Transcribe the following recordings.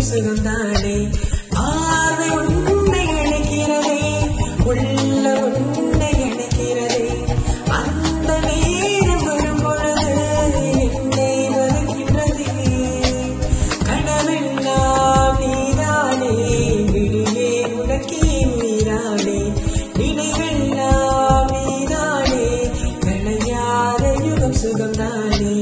சுகந்தானே பார்வை உன்னை அணைக்கிறதே உள்ள உன்னை அணைக்கிறதே அந்த நேரம் வரும் பொழுது என்னை வதக்கின்றதே கனவெல்லாம் நீதானே விழியே உனக்கே உயிரானே நினைவெல்லாம் நீதானே களையாத யுகம் சுகம்தானே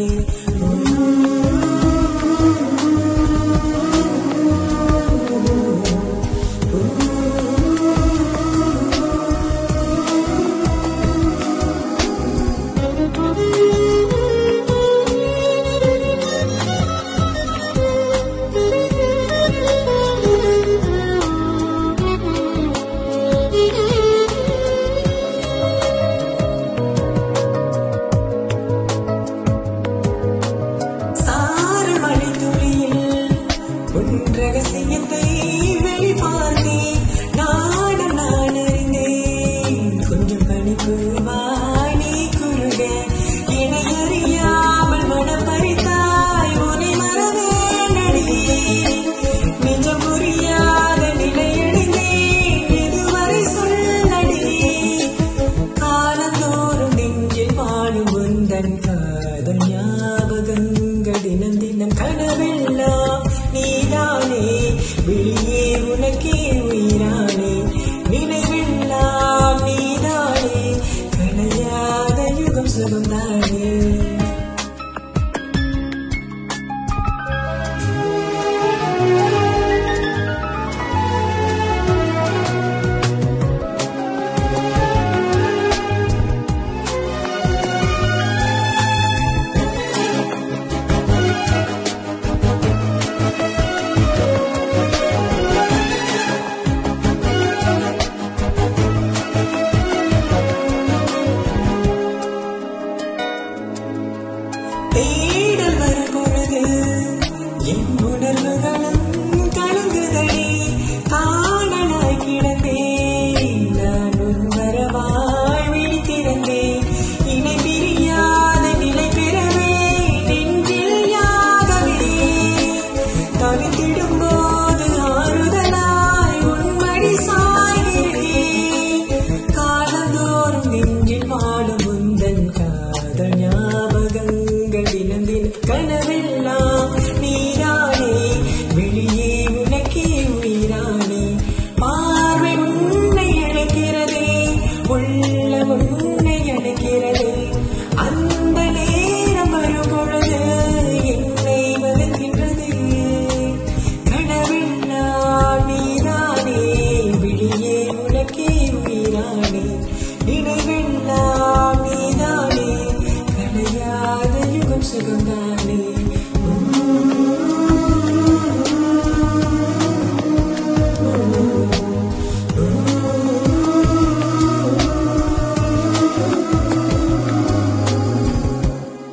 ரகசியத்தை வெளிப்பார்த்தே நானும் நான் அறிந்தேன் கொஞ்சம் கணிப்பு வாணி குருக என்னை அறியாமல் மனம் பறித்தாய் உன்னை மறவேனடி நிஜம் புரியாத நிலையடைந்தேன் இதுவரை சொல்லடி காலந்தோறும் நெஞ்சில் வாழும் உந்தன் காதல் ஞாபகங்கள் தினம் தினம் கனவெல்லாம் நீதானே விழியே உனக்கே உயிரானே நினைவெல்லாம் நீதானே களையாத யுகம் சுகம்தானே தேடல் வரும் பொழுது என் உணர்வுகளும்